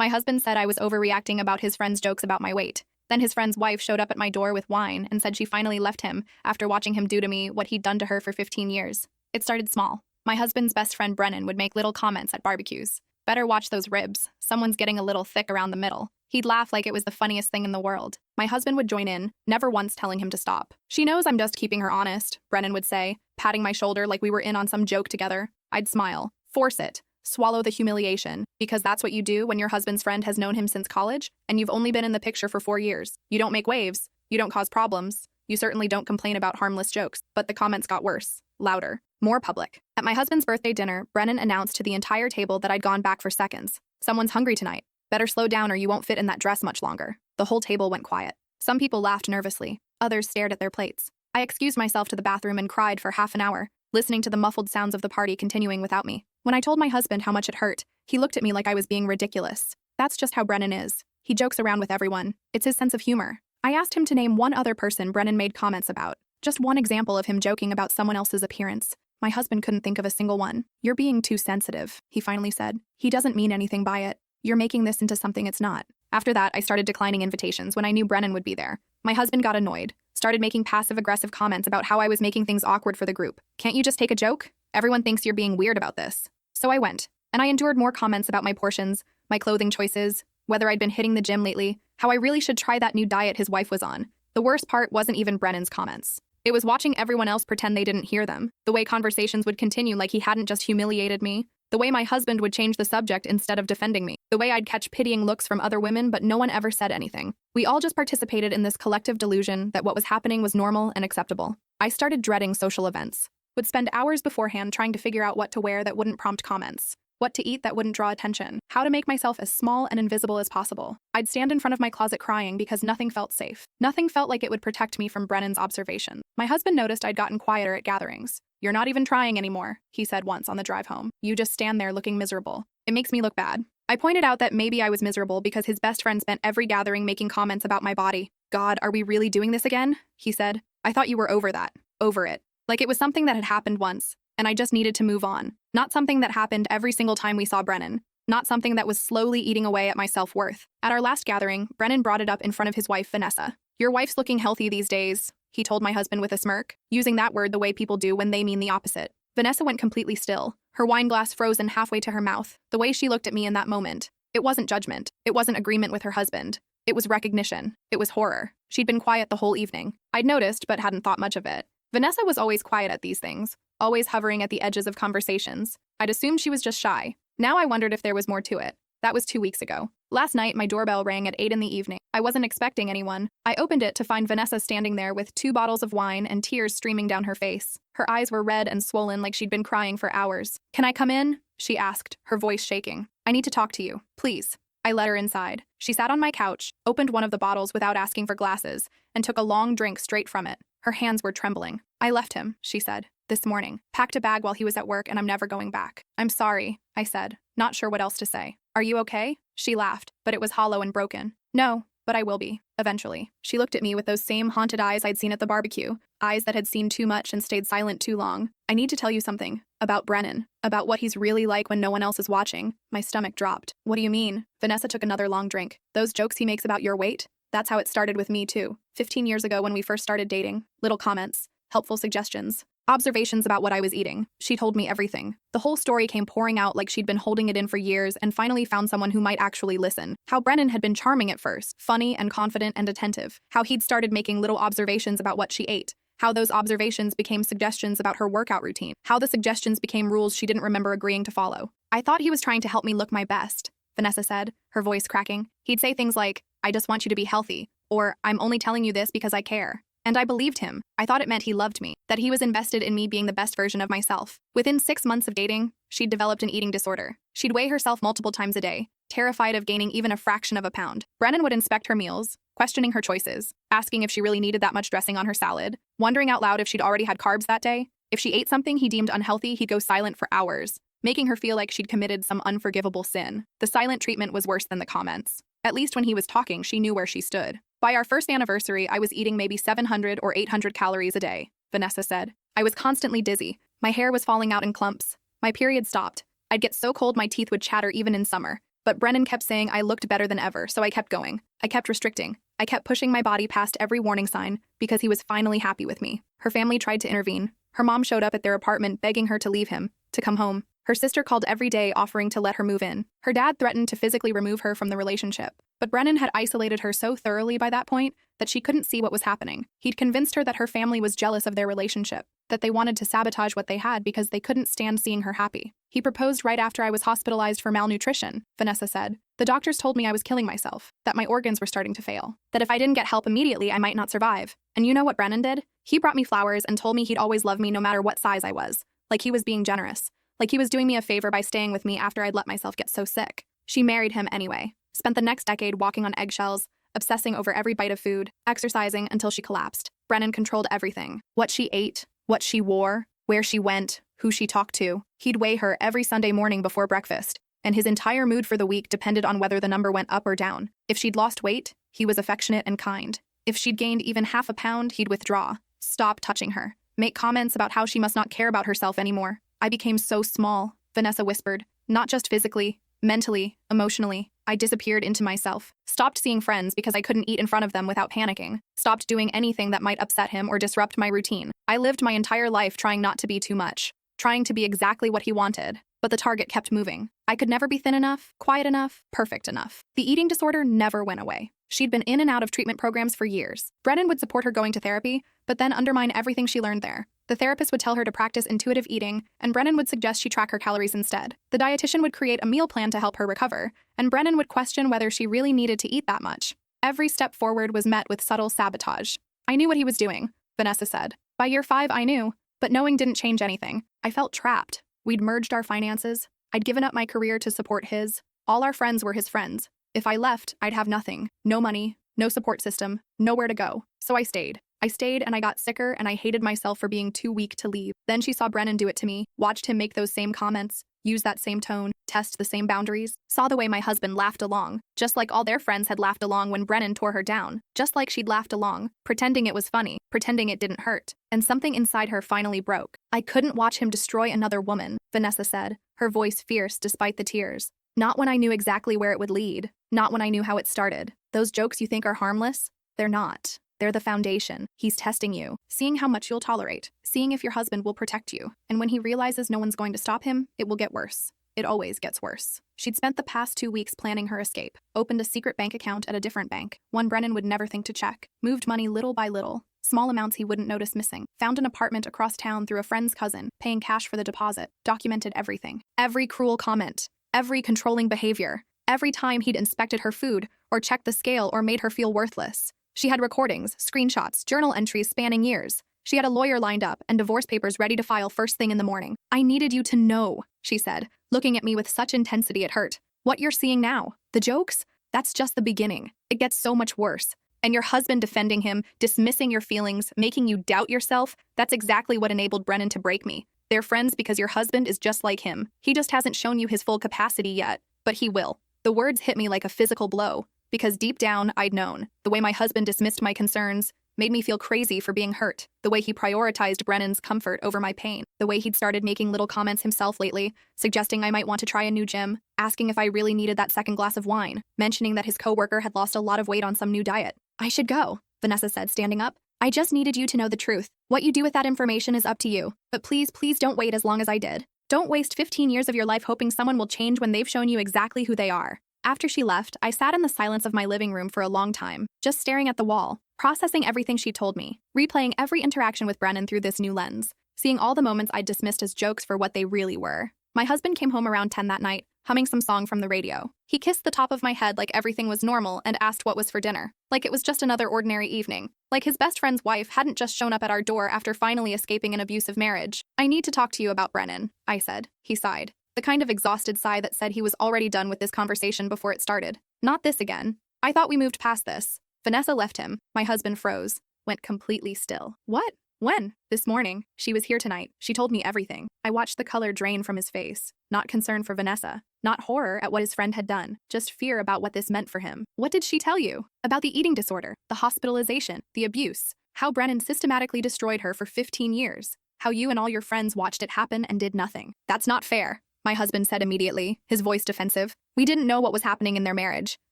My husband said I was overreacting about his friend's jokes about my weight. Then his friend's wife showed up at my door with wine and said she finally left him after watching him do to me what he'd done to her for 15 years. It started small. My husband's best friend Brennan would make little comments at barbecues. Better watch those ribs. Someone's getting a little thick around the middle. He'd laugh like it was the funniest thing in the world. My husband would join in, never once telling him to stop. She knows I'm just keeping her honest, Brennan would say, patting my shoulder like we were in on some joke together. I'd smile. Force it. Swallow the humiliation, because that's what you do when your husband's friend has known him since college, and you've only been in the picture for 4 years. You don't make waves. You don't cause problems. You certainly don't complain about harmless jokes. But the comments got worse, louder, more public. At my husband's birthday dinner, Brennan announced to the entire table that I'd gone back for seconds. Someone's hungry tonight. Better slow down or you won't fit in that dress much longer. The whole table went quiet. Some people laughed nervously. Others stared at their plates. I excused myself to the bathroom and cried for half an hour, listening to the muffled sounds of the party continuing without me. When I told my husband how much it hurt, he looked at me like I was being ridiculous. That's just how Brennan is. He jokes around with everyone. It's his sense of humor. I asked him to name one other person Brennan made comments about. Just one example of him joking about someone else's appearance. My husband couldn't think of a single one. You're being too sensitive, he finally said. He doesn't mean anything by it. You're making this into something it's not. After that, I started declining invitations when I knew Brennan would be there. My husband got annoyed, started making passive-aggressive comments about how I was making things awkward for the group. Can't you just take a joke? Everyone thinks you're being weird about this. So I went, and I endured more comments about my portions, my clothing choices, whether I'd been hitting the gym lately, how I really should try that new diet his wife was on. The worst part wasn't even Brennan's comments. It was watching everyone else pretend they didn't hear them, the way conversations would continue like he hadn't just humiliated me, the way my husband would change the subject instead of defending me, the way I'd catch pitying looks from other women but no one ever said anything. We all just participated in this collective delusion that what was happening was normal and acceptable. I started dreading social events. Would spend hours beforehand trying to figure out what to wear that wouldn't prompt comments, what to eat that wouldn't draw attention, how to make myself as small and invisible as possible. I'd stand in front of my closet crying because nothing felt safe. Nothing felt like it would protect me from Brennan's observation. My husband noticed I'd gotten quieter at gatherings. You're not even trying anymore, he said once on the drive home. You just stand there looking miserable. It makes me look bad. I pointed out that maybe I was miserable because his best friend spent every gathering making comments about my body. God, are we really doing this again? He said. I thought you were over that. Over it. Like it was something that had happened once, and I just needed to move on. Not something that happened every single time we saw Brennan. Not something that was slowly eating away at my self-worth. At our last gathering, Brennan brought it up in front of his wife, Vanessa. Your wife's looking healthy these days, he told my husband with a smirk, using that word the way people do when they mean the opposite. Vanessa went completely still, her wine glass frozen halfway to her mouth. The way she looked at me in that moment, it wasn't judgment. It wasn't agreement with her husband. It was recognition. It was horror. She'd been quiet the whole evening. I'd noticed, but hadn't thought much of it. Vanessa was always quiet at these things, always hovering at the edges of conversations. I'd assumed she was just shy. Now I wondered if there was more to it. That was 2 weeks ago. Last night, my doorbell rang at 8 in the evening. I wasn't expecting anyone. I opened it to find Vanessa standing there with 2 bottles of wine and tears streaming down her face. Her eyes were red and swollen like she'd been crying for hours. Can I come in? She asked, her voice shaking. I need to talk to you, please. I let her inside. She sat on my couch, opened one of the bottles without asking for glasses, and took a long drink straight from it. Her hands were trembling. I left him, she said, this morning. Packed a bag while he was at work and I'm never going back. I'm sorry, I said, not sure what else to say. Are you okay? She laughed, but it was hollow and broken. No, but I will be, eventually. She looked at me with those same haunted eyes I'd seen at the barbecue, eyes that had seen too much and stayed silent too long. I need to tell you something. About Brennan. About what he's really like when no one else is watching. My stomach dropped. What do you mean? Vanessa took another long drink. Those jokes he makes about your weight? That's how it started with me too. 15 years ago when we first started dating. Little comments. Helpful suggestions. Observations about what I was eating. She told me everything. The whole story came pouring out like she'd been holding it in for years and finally found someone who might actually listen. How Brennan had been charming at first, funny and confident and attentive. How he'd started making little observations about what she ate. How those observations became suggestions about her workout routine. How the suggestions became rules she didn't remember agreeing to follow. I thought he was trying to help me look my best, Vanessa said, her voice cracking. He'd say things like, I just want you to be healthy, or I'm only telling you this because I care. And I believed him. I thought it meant he loved me, that he was invested in me being the best version of myself. Within 6 months of dating, she'd developed an eating disorder. She'd weigh herself multiple times a day, terrified of gaining even a fraction of a pound. Brennan would inspect her meals, questioning her choices, asking if she really needed that much dressing on her salad, wondering out loud if she'd already had carbs that day. If she ate something he deemed unhealthy, he'd go silent for hours, making her feel like she'd committed some unforgivable sin. The silent treatment was worse than the comments. At least when he was talking, she knew where she stood. By our first anniversary, I was eating maybe 700 or 800 calories a day, Vanessa said. I was constantly dizzy. My hair was falling out in clumps. My period stopped. I'd get so cold my teeth would chatter even in summer. But Brennan kept saying I looked better than ever, so I kept going. I kept restricting. I kept pushing my body past every warning sign because he was finally happy with me. Her family tried to intervene. Her mom showed up at their apartment begging her to leave him, to come home. Her sister called every day offering to let her move in. Her dad threatened to physically remove her from the relationship. But Brennan had isolated her so thoroughly by that point that she couldn't see what was happening. He'd convinced her that her family was jealous of their relationship, that they wanted to sabotage what they had because they couldn't stand seeing her happy. He proposed right after I was hospitalized for malnutrition, Vanessa said. The doctors told me I was killing myself, that my organs were starting to fail, that if I didn't get help immediately, I might not survive. And you know what Brennan did? He brought me flowers and told me he'd always love me no matter what size I was, like he was being generous. Like he was doing me a favor by staying with me after I'd let myself get so sick. She married him anyway. Spent the next decade walking on eggshells, obsessing over every bite of food, exercising until she collapsed. Brennan controlled everything. What she ate, what she wore, where she went, who she talked to. He'd weigh her every Sunday morning before breakfast, and his entire mood for the week depended on whether the number went up or down. If she'd lost weight, he was affectionate and kind. If she'd gained even half a pound, he'd withdraw, stop touching her, make comments about how she must not care about herself anymore. I became so small, Vanessa whispered, not just physically, mentally, emotionally. I disappeared into myself, stopped seeing friends because I couldn't eat in front of them without panicking, stopped doing anything that might upset him or disrupt my routine. I lived my entire life trying not to be too much, trying to be exactly what he wanted, but the target kept moving. I could never be thin enough, quiet enough, perfect enough. The eating disorder never went away. She'd been in and out of treatment programs for years. Brennan would support her going to therapy, but then undermine everything she learned there. The therapist would tell her to practice intuitive eating, and Brennan would suggest she track her calories instead. The dietitian would create a meal plan to help her recover, and Brennan would question whether she really needed to eat that much. Every step forward was met with subtle sabotage. I knew what he was doing, Vanessa said. By year 5, I knew, but knowing didn't change anything. I felt trapped. We'd merged our finances. I'd given up my career to support his. All our friends were his friends. If I left, I'd have nothing. No money, no support system, nowhere to go. So I stayed. And I got sicker, and I hated myself for being too weak to leave. Then she saw Brennan do it to me, watched him make those same comments, use that same tone, test the same boundaries, saw the way my husband laughed along, just like all their friends had laughed along when Brennan tore her down, just like she'd laughed along, pretending it was funny, pretending it didn't hurt. And something inside her finally broke. I couldn't watch him destroy another woman, Vanessa said, her voice fierce despite the tears. Not when I knew exactly where it would lead, not when I knew how it started. Those jokes you think are harmless? They're not. They're the foundation. He's testing you, seeing how much you'll tolerate, seeing if your husband will protect you. And when he realizes no one's going to stop him, it will get worse. It always gets worse. She'd spent the past 2 weeks planning her escape, opened a secret bank account at a different bank, one Brennan would never think to check, moved money little by little, small amounts he wouldn't notice missing, found an apartment across town through a friend's cousin, paying cash for the deposit, documented everything. Every cruel comment, every controlling behavior, every time he'd inspected her food, or checked the scale or made her feel worthless. She had recordings, screenshots, journal entries spanning years. She had a lawyer lined up and divorce papers ready to file first thing in the morning. I needed you to know, she said, looking at me with such intensity it hurt. What you're seeing now, the jokes, that's just the beginning. It gets so much worse. And your husband defending him, dismissing your feelings, making you doubt yourself, that's exactly what enabled Brennan to break me. They're friends because your husband is just like him. He just hasn't shown you his full capacity yet, but he will. The words hit me like a physical blow. Because deep down, I'd known. The way my husband dismissed my concerns made me feel crazy for being hurt. The way he prioritized Brennan's comfort over my pain. The way he'd started making little comments himself lately, suggesting I might want to try a new gym, asking if I really needed that second glass of wine, mentioning that his coworker had lost a lot of weight on some new diet. I should go, Vanessa said, standing up. I just needed you to know the truth. What you do with that information is up to you. But please don't wait as long as I did. Don't waste 15 years of your life hoping someone will change when they've shown you exactly who they are. After she left, I sat in the silence of my living room for a long time, just staring at the wall, processing everything she told me, replaying every interaction with Brennan through this new lens, seeing all the moments I'd dismissed as jokes for what they really were. My husband came home around 10 that night, humming some song from the radio. He kissed the top of my head like everything was normal and asked what was for dinner, like it was just another ordinary evening, like his best friend's wife hadn't just shown up at our door after finally escaping an abusive marriage. I need to talk to you about Brennan, I said. He sighed. The kind of exhausted sigh that said he was already done with this conversation before it started. Not this again. I thought we moved past this. Vanessa left him. My husband froze, went completely still. What? When? This morning. She was here tonight. She told me everything. I watched the color drain from his face. Not concern for Vanessa. Not horror at what his friend had done. Just fear about what this meant for him. What did she tell you? About the eating disorder, the hospitalization, the abuse. How Brennan systematically destroyed her for 15 years. How you and all your friends watched it happen and did nothing. That's not fair. My husband said immediately, his voice defensive. We didn't know what was happening in their marriage.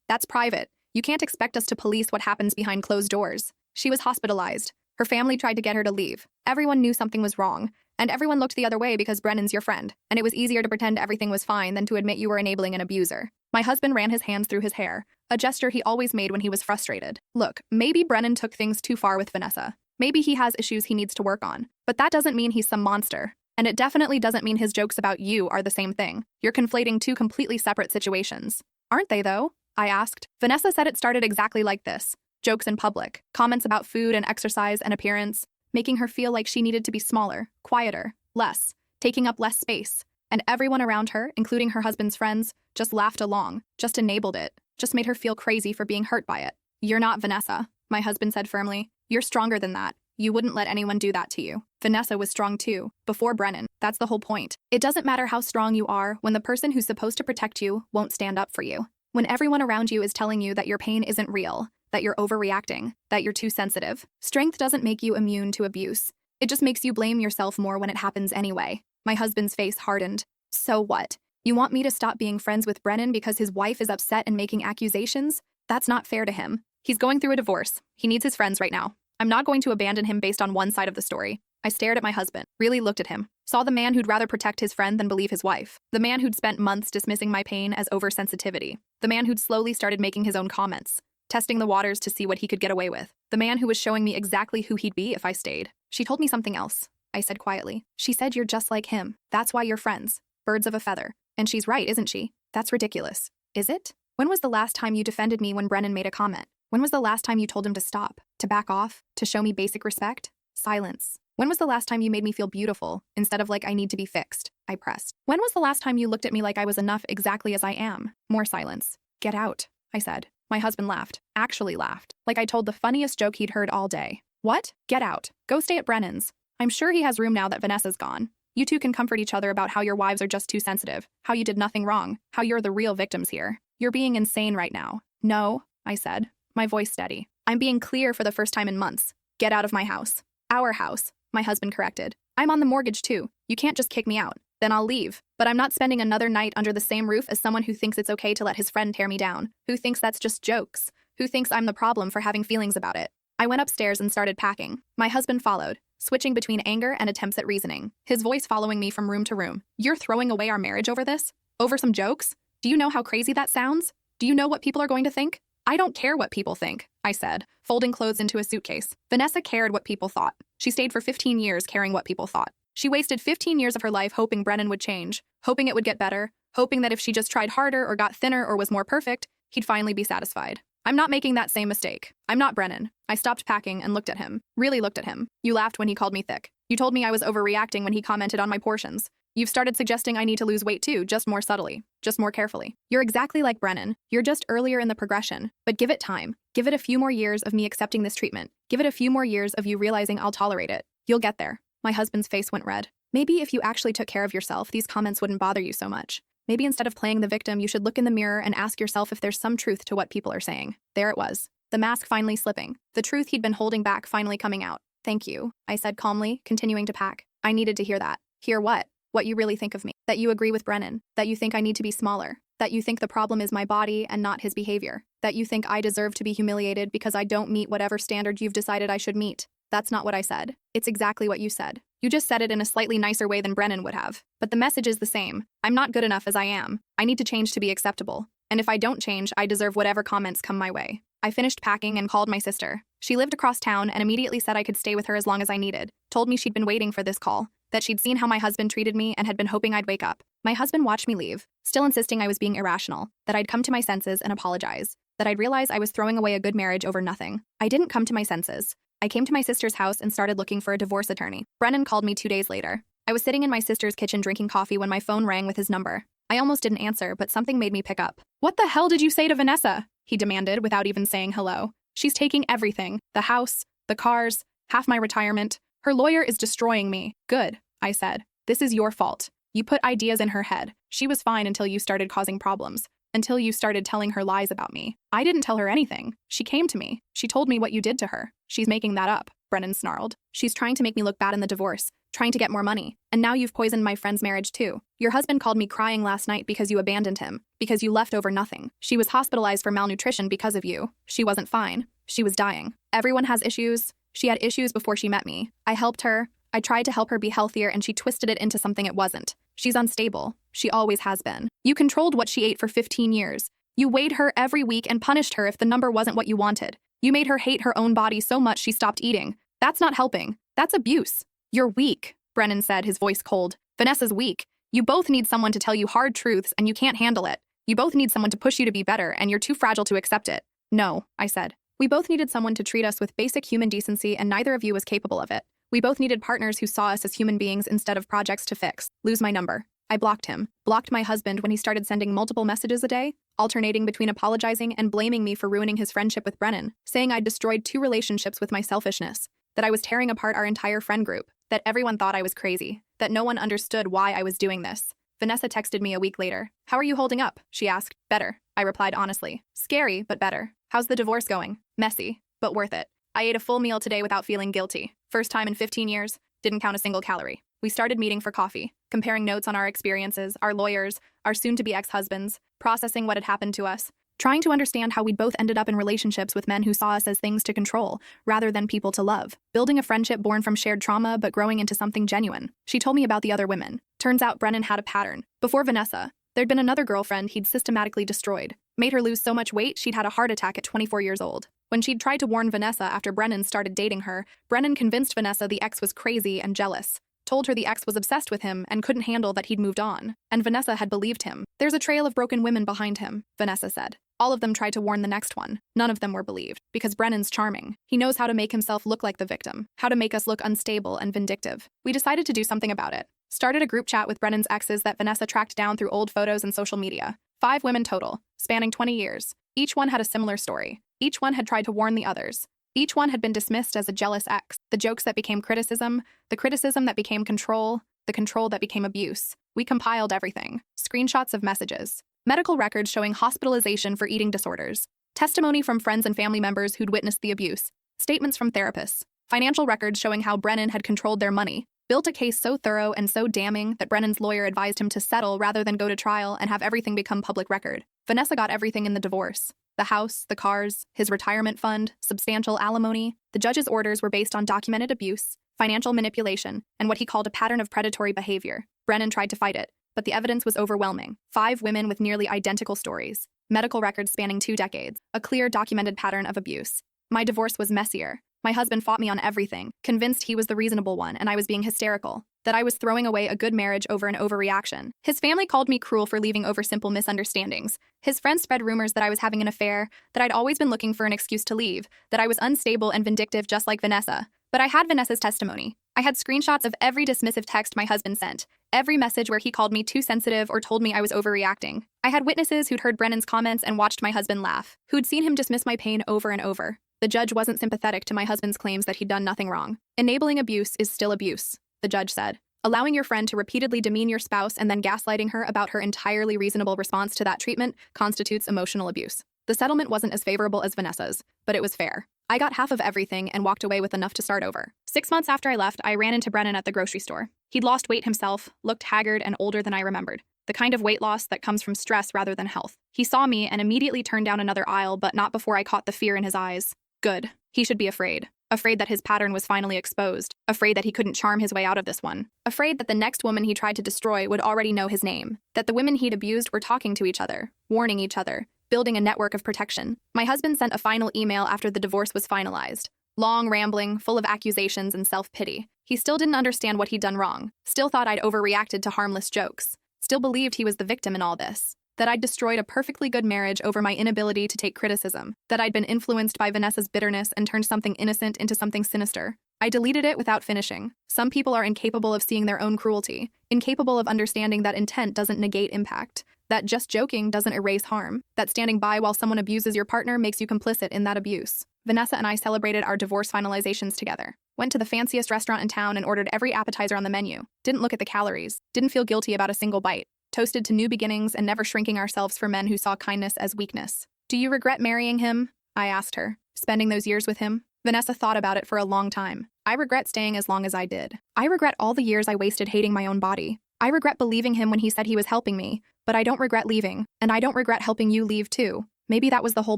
That's private. You can't expect us to police what happens behind closed doors. She was hospitalized. Her family tried to get her to leave. Everyone knew something was wrong. And everyone looked the other way because Brennan's your friend. And it was easier to pretend everything was fine than to admit you were enabling an abuser. My husband ran his hands through his hair, a gesture he always made when he was frustrated. Look, maybe Brennan took things too far with Vanessa. Maybe he has issues he needs to work on. But that doesn't mean he's some monster. And it definitely doesn't mean his jokes about you are the same thing. You're conflating two completely separate situations. Aren't they, though? I asked. Vanessa said it started exactly like this. Jokes in public, comments about food and exercise and appearance, making her feel like she needed to be smaller, quieter, less, taking up less space. And everyone around her, including her husband's friends, just laughed along, just enabled it, just made her feel crazy for being hurt by it. You're not Vanessa, my husband said firmly. You're stronger than that. You wouldn't let anyone do that to you. Vanessa was strong too, before Brennan. That's the whole point. It doesn't matter how strong you are when the person who's supposed to protect you won't stand up for you. When everyone around you is telling you that your pain isn't real, that you're overreacting, that you're too sensitive. Strength doesn't make you immune to abuse. It just makes you blame yourself more when it happens anyway. My husband's face hardened. So what? You want me to stop being friends with Brennan because his wife is upset and making accusations? That's not fair to him. He's going through a divorce. He needs his friends right now. I'm not going to abandon him based on one side of the story. I stared at my husband, really looked at him, saw the man who'd rather protect his friend than believe his wife, the man who'd spent months dismissing my pain as oversensitivity, the man who'd slowly started making his own comments, testing the waters to see what he could get away with, the man who was showing me exactly who he'd be if I stayed. She told me something else, I said quietly. She said you're just like him. That's why you're friends. Birds of a feather. And she's right, isn't she? That's ridiculous. Is it? When was the last time you defended me when Brennan made a comment? When was the last time you told him to stop, to back off, to show me basic respect? Silence. When was the last time you made me feel beautiful instead of like I need to be fixed? I pressed. When was the last time you looked at me like I was enough exactly as I am? More silence. Get out, I said. My husband laughed. Actually laughed. Like I told the funniest joke he'd heard all day. What? Get out. Go stay at Brennan's. I'm sure he has room now that Vanessa's gone. You two can comfort each other about how your wives are just too sensitive, how you did nothing wrong, how you're the real victims here. You're being insane right now. No, I said, my voice steady. I'm being clear for the first time in months. Get out of my house. Our house, my husband corrected. I'm on the mortgage too. You can't just kick me out. Then I'll leave. But I'm not spending another night under the same roof as someone who thinks it's okay to let his friend tear me down, who thinks that's just jokes, who thinks I'm the problem for having feelings about it. I went upstairs and started packing. My husband followed, switching between anger and attempts at reasoning, his voice following me from room to room. You're throwing away our marriage over this? Over some jokes? Do you know how crazy that sounds? Do you know what people are going to think? I don't care what people think, I said, folding clothes into a suitcase. Vanessa cared what people thought. She stayed for 15 years caring what people thought. She wasted 15 years of her life hoping Brennan would change, hoping it would get better, hoping that if she just tried harder or got thinner or was more perfect, he'd finally be satisfied. I'm not making that same mistake. I'm not Brennan. I stopped packing and looked at him. Really looked at him. You laughed when he called me thick. You told me I was overreacting when he commented on my portions. You've started suggesting I need to lose weight too, just more subtly, just more carefully. You're exactly like Brennan. You're just earlier in the progression. But give it time. Give it a few more years of me accepting this treatment. Give it a few more years of you realizing I'll tolerate it. You'll get there. My husband's face went red. Maybe if you actually took care of yourself, these comments wouldn't bother you so much. Maybe instead of playing the victim, you should look in the mirror and ask yourself if there's some truth to what people are saying. There it was. The mask finally slipping. The truth he'd been holding back finally coming out. Thank you, I said calmly, continuing to pack. I needed to hear that. Hear what? What you really think of me. That you agree with Brennan. That you think I need to be smaller. That you think the problem is my body and not his behavior. That you think I deserve to be humiliated because I don't meet whatever standard you've decided I should meet. That's not what I said. It's exactly what you said. You just said it in a slightly nicer way than Brennan would have. But the message is the same. I'm not good enough as I am. I need to change to be acceptable. And if I don't change, I deserve whatever comments come my way. I finished packing and called my sister. She lived across town and immediately said I could stay with her as long as I needed. Told me she'd been waiting for this call. That she'd seen how my husband treated me and had been hoping I'd wake up. My husband watched me leave, still insisting I was being irrational. That I'd come to my senses and apologize. That I'd realize I was throwing away a good marriage over nothing. I didn't come to my senses. I came to my sister's house and started looking for a divorce attorney. Brennan called me 2 days later. I was sitting in my sister's kitchen drinking coffee when my phone rang with his number. I almost didn't answer, but something made me pick up. What the hell did you say to Vanessa? He demanded without even saying hello. She's taking everything. The house, the cars, half my retirement. Her lawyer is destroying me. Good, I said. This is your fault. You put ideas in her head. She was fine until you started causing problems. Until you started telling her lies about me. I didn't tell her anything. She came to me. She told me what you did to her. She's making that up, Brennan snarled. She's trying to make me look bad in the divorce, trying to get more money. And now you've poisoned my friend's marriage too. Your husband called me crying last night because you abandoned him, because you left over nothing. She was hospitalized for malnutrition because of you. She wasn't fine. She was dying. Everyone has issues. She had issues before she met me. I helped her. I tried to help her be healthier and she twisted it into something it wasn't. She's unstable. She always has been. You controlled what she ate for 15 years. You weighed her every week and punished her if the number wasn't what you wanted. You made her hate her own body so much she stopped eating. That's not helping. That's abuse. You're weak, Brennan said, his voice cold. Vanessa's weak. You both need someone to tell you hard truths and you can't handle it. You both need someone to push you to be better and you're too fragile to accept it. No, I said. We both needed someone to treat us with basic human decency and neither of you was capable of it. We both needed partners who saw us as human beings instead of projects to fix. Lose my number. I blocked him. Blocked my husband when he started sending multiple messages a day, alternating between apologizing and blaming me for ruining his friendship with Brennan, saying I'd destroyed 2 relationships with my selfishness, that I was tearing apart our entire friend group, that everyone thought I was crazy, that no one understood why I was doing this. Vanessa texted me a week later. How are you holding up? She asked. Better, I replied honestly. Scary, but better. How's the divorce going? Messy, but worth it. I ate a full meal today without feeling guilty. First time in 15 years, didn't count a single calorie. We started meeting for coffee, comparing notes on our experiences, our lawyers, our soon-to-be ex-husbands, processing what had happened to us, trying to understand how we'd both ended up in relationships with men who saw us as things to control, rather than people to love, building a friendship born from shared trauma but growing into something genuine. She told me about the other women. Turns out Brennan had a pattern. Before Vanessa, there'd been another girlfriend he'd systematically destroyed, made her lose so much weight she'd had a heart attack at 24 years old. When she'd tried to warn Vanessa after Brennan started dating her, Brennan convinced Vanessa the ex was crazy and jealous, told her the ex was obsessed with him and couldn't handle that he'd moved on, and Vanessa had believed him. There's a trail of broken women behind him, Vanessa said. All of them tried to warn the next one. None of them were believed, because Brennan's charming. He knows how to make himself look like the victim, how to make us look unstable and vindictive. We decided to do something about it. Started a group chat with Brennan's exes that Vanessa tracked down through old photos and social media. 5 women total, spanning 20 years. Each one had a similar story. Each one had tried to warn the others. Each one had been dismissed as a jealous ex. The jokes that became criticism, the criticism that became control, the control that became abuse. We compiled everything. Screenshots of messages. Medical records showing hospitalization for eating disorders. Testimony from friends and family members who'd witnessed the abuse. Statements from therapists. Financial records showing how Brennan had controlled their money. Built a case so thorough and so damning that Brennan's lawyer advised him to settle rather than go to trial and have everything become public record. Vanessa got everything in the divorce. The house, the cars, his retirement fund, substantial alimony. The judge's orders were based on documented abuse, financial manipulation, and what he called a pattern of predatory behavior. Brennan tried to fight it, but the evidence was overwhelming. 5 women with nearly identical stories. Medical records spanning 2 decades. A clear, documented pattern of abuse. My divorce was messier. My husband fought me on everything, convinced he was the reasonable one and I was being hysterical, that I was throwing away a good marriage over an overreaction. His family called me cruel for leaving over simple misunderstandings. His friends spread rumors that I was having an affair, that I'd always been looking for an excuse to leave, that I was unstable and vindictive just like Vanessa. But I had Vanessa's testimony. I had screenshots of every dismissive text my husband sent, every message where he called me too sensitive or told me I was overreacting. I had witnesses who'd heard Brennan's comments and watched my husband laugh, who'd seen him dismiss my pain over and over. The judge wasn't sympathetic to my husband's claims that he'd done nothing wrong. Enabling abuse is still abuse, the judge said. Allowing your friend to repeatedly demean your spouse and then gaslighting her about her entirely reasonable response to that treatment constitutes emotional abuse. The settlement wasn't as favorable as Vanessa's, but it was fair. I got half of everything and walked away with enough to start over. 6 months after I left, I ran into Brennan at the grocery store. He'd lost weight himself, looked haggard and older than I remembered. The kind of weight loss that comes from stress rather than health. He saw me and immediately turned down another aisle, but not before I caught the fear in his eyes. Good. He should be afraid. Afraid that his pattern was finally exposed. Afraid that he couldn't charm his way out of this one. Afraid that the next woman he tried to destroy would already know his name. That the women he'd abused were talking to each other, warning each other, building a network of protection. My husband sent a final email after the divorce was finalized. Long, rambling, full of accusations and self-pity. He still didn't understand what he'd done wrong. Still thought I'd overreacted to harmless jokes. Still believed he was the victim in all this. That I'd destroyed a perfectly good marriage over my inability to take criticism, that I'd been influenced by Vanessa's bitterness and turned something innocent into something sinister. I deleted it without finishing. Some people are incapable of seeing their own cruelty, incapable of understanding that intent doesn't negate impact, that just joking doesn't erase harm, that standing by while someone abuses your partner makes you complicit in that abuse. Vanessa and I celebrated our divorce finalizations together. Went to the fanciest restaurant in town and ordered every appetizer on the menu. Didn't look at the calories. Didn't feel guilty about a single bite. Toasted to new beginnings and never shrinking ourselves for men who saw kindness as weakness. Do you regret marrying him? I asked her. Spending those years with him? Vanessa thought about it for a long time. I regret staying as long as I did. I regret all the years I wasted hating my own body. I regret believing him when he said he was helping me, but I don't regret leaving, and I don't regret helping you leave too. Maybe that was the whole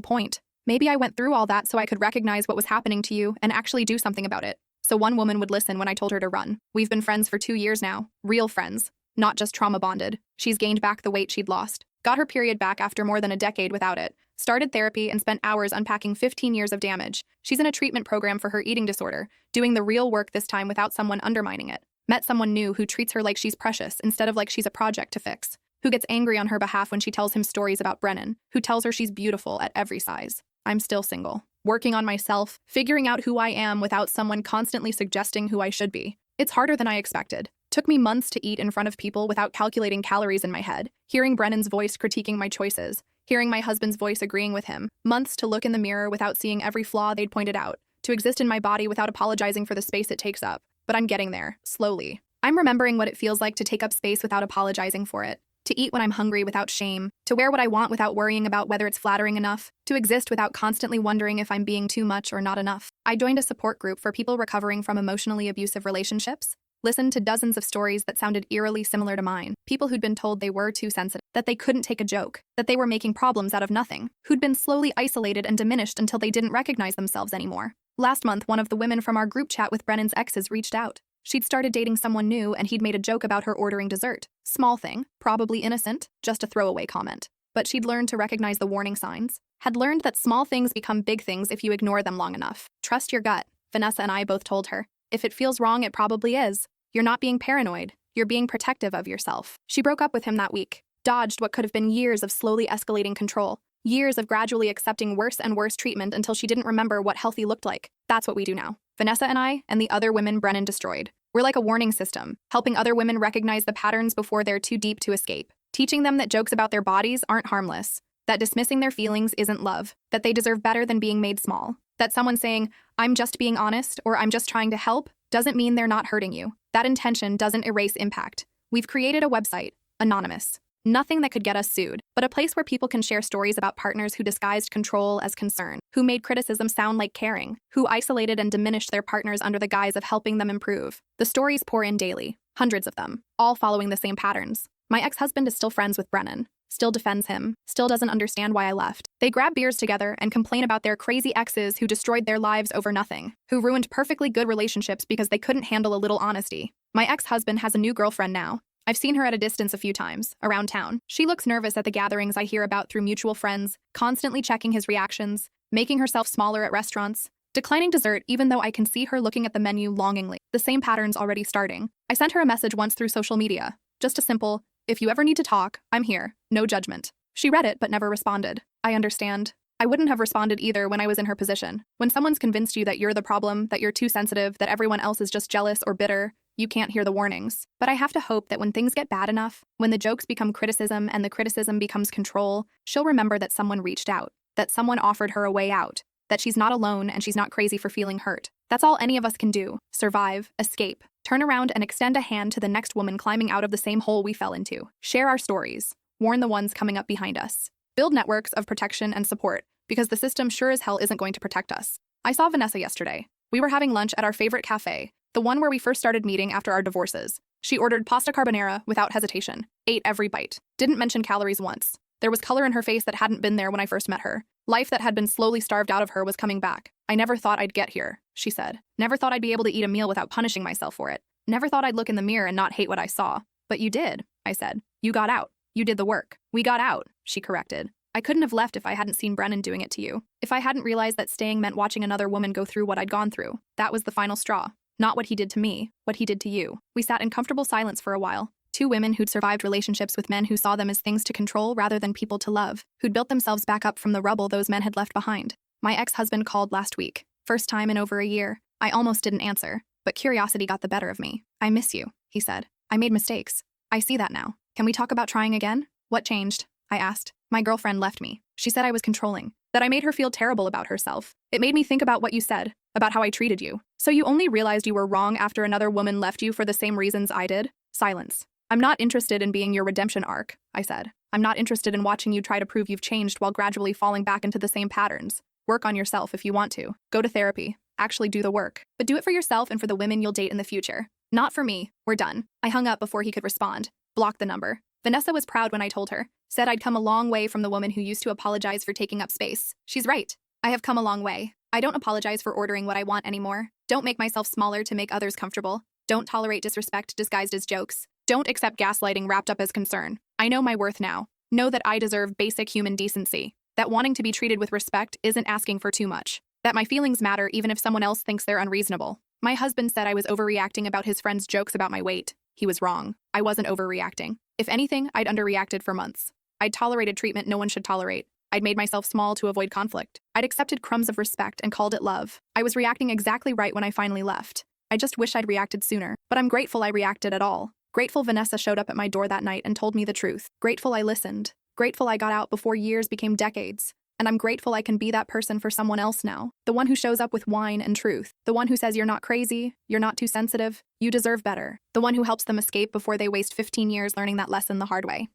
point. Maybe I went through all that so I could recognize what was happening to you and actually do something about it. So one woman would listen when I told her to run. We've been friends for 2 years now. Real friends. Not just trauma bonded. She's gained back the weight she'd lost. Got her period back after more than a decade without it. Started therapy and spent hours unpacking 15 years of damage. She's in a treatment program for her eating disorder, doing the real work this time without someone undermining it. Met someone new who treats her like she's precious instead of like she's a project to fix. Who gets angry on her behalf when she tells him stories about Brennan. Who tells her she's beautiful at every size. I'm still single. Working on myself, figuring out who I am without someone constantly suggesting who I should be. It's harder than I expected. Took me months to eat in front of people without calculating calories in my head. Hearing Brennan's voice critiquing my choices. Hearing my husband's voice agreeing with him. Months to look in the mirror without seeing every flaw they'd pointed out. To exist in my body without apologizing for the space it takes up. But I'm getting there, slowly. I'm remembering what it feels like to take up space without apologizing for it. To eat when I'm hungry without shame. To wear what I want without worrying about whether it's flattering enough. To exist without constantly wondering if I'm being too much or not enough. I joined a support group for people recovering from emotionally abusive relationships. Listened to dozens of stories that sounded eerily similar to mine. People who'd been told they were too sensitive, that they couldn't take a joke, that they were making problems out of nothing, who'd been slowly isolated and diminished until they didn't recognize themselves anymore. Last month, one of the women from our group chat with Brennan's exes reached out. She'd started dating someone new and he'd made a joke about her ordering dessert. Small thing, probably innocent, just a throwaway comment. But she'd learned to recognize the warning signs. Had learned that small things become big things if you ignore them long enough. Trust your gut, Vanessa and I both told her. If it feels wrong, it probably is. You're not being paranoid. You're being protective of yourself. She broke up with him that week. Dodged what could have been years of slowly escalating control. Years of gradually accepting worse and worse treatment until she didn't remember what healthy looked like. That's what we do now. Vanessa and I, and the other women Brennan destroyed. We're like a warning system, helping other women recognize the patterns before they're too deep to escape. Teaching them that jokes about their bodies aren't harmless. That dismissing their feelings isn't love. That they deserve better than being made small. That someone saying, I'm just being honest, or I'm just trying to help, doesn't mean they're not hurting you. That intention doesn't erase impact. We've created a website, anonymous. Nothing that could get us sued, but a place where people can share stories about partners who disguised control as concern, who made criticism sound like caring, who isolated and diminished their partners under the guise of helping them improve. The stories pour in daily, hundreds of them, all following the same patterns. My ex-husband is still friends with Brennan, still defends him, still doesn't understand why I left. They grab beers together and complain about their crazy exes who destroyed their lives over nothing, who ruined perfectly good relationships because they couldn't handle a little honesty. My ex-husband has a new girlfriend now. I've seen her at a distance a few times, around town. She looks nervous at the gatherings I hear about through mutual friends, constantly checking his reactions, making herself smaller at restaurants, declining dessert even though I can see her looking at the menu longingly. The same pattern's already starting. I sent her a message once through social media. Just a simple, if you ever need to talk, I'm here, no judgment. She read it but never responded. I understand. I wouldn't have responded either when I was in her position. When someone's convinced you that you're the problem, that you're too sensitive, that everyone else is just jealous or bitter, you can't hear the warnings. But I have to hope that when things get bad enough, when the jokes become criticism and the criticism becomes control, she'll remember that someone reached out, that someone offered her a way out, that she's not alone and she's not crazy for feeling hurt. That's all any of us can do. Survive, escape, turn around and extend a hand to the next woman climbing out of the same hole we fell into. Share our stories. Warn the ones coming up behind us. Build networks of protection and support, because the system sure as hell isn't going to protect us. I saw Vanessa yesterday. We were having lunch at our favorite cafe, the one where we first started meeting after our divorces. She ordered pasta carbonara without hesitation, ate every bite, didn't mention calories once. There was color in her face that hadn't been there when I first met her. Life that had been slowly starved out of her was coming back. I never thought I'd get here, she said. Never thought I'd be able to eat a meal without punishing myself for it. Never thought I'd look in the mirror and not hate what I saw. But you did, I said. You got out. You did the work. We got out, she corrected. I couldn't have left if I hadn't seen Brennan doing it to you. If I hadn't realized that staying meant watching another woman go through what I'd gone through. That was the final straw. Not what he did to me, what he did to you. We sat in comfortable silence for a while. Two women who'd survived relationships with men who saw them as things to control rather than people to love, who'd built themselves back up from the rubble those men had left behind. My ex-husband called last week. First time in over a year. I almost didn't answer, but curiosity got the better of me. I miss you, he said. I made mistakes. I see that now. Can we talk about trying again? What changed? I asked. My girlfriend left me. She said I was controlling, that I made her feel terrible about herself. It made me think about what you said, about how I treated you. So you only realized you were wrong after another woman left you for the same reasons I did? Silence. I'm not interested in being your redemption arc, I said. I'm not interested in watching you try to prove you've changed while gradually falling back into the same patterns. Work on yourself if you want to. Go to therapy. Actually do the work. But do it for yourself and for the women you'll date in the future. Not for me. We're done. I hung up before he could respond. Blocked the number. Vanessa was proud when I told her. Said I'd come a long way from the woman who used to apologize for taking up space. She's right. I have come a long way. I don't apologize for ordering what I want anymore. Don't make myself smaller to make others comfortable. Don't tolerate disrespect disguised as jokes. Don't accept gaslighting wrapped up as concern. I know my worth now. Know that I deserve basic human decency. That wanting to be treated with respect isn't asking for too much. That my feelings matter even if someone else thinks they're unreasonable. My husband said I was overreacting about his friend's jokes about my weight. He was wrong. I wasn't overreacting. If anything, I'd underreacted for months. I'd tolerated treatment no one should tolerate. I'd made myself small to avoid conflict. I'd accepted crumbs of respect and called it love. I was reacting exactly right when I finally left. I just wish I'd reacted sooner. But I'm grateful I reacted at all. Grateful Vanessa showed up at my door that night and told me the truth. Grateful I listened. Grateful I got out before years became decades. And I'm grateful I can be that person for someone else now. The one who shows up with wine and truth. The one who says you're not crazy, you're not too sensitive, you deserve better. The one who helps them escape before they waste 15 years learning that lesson the hard way.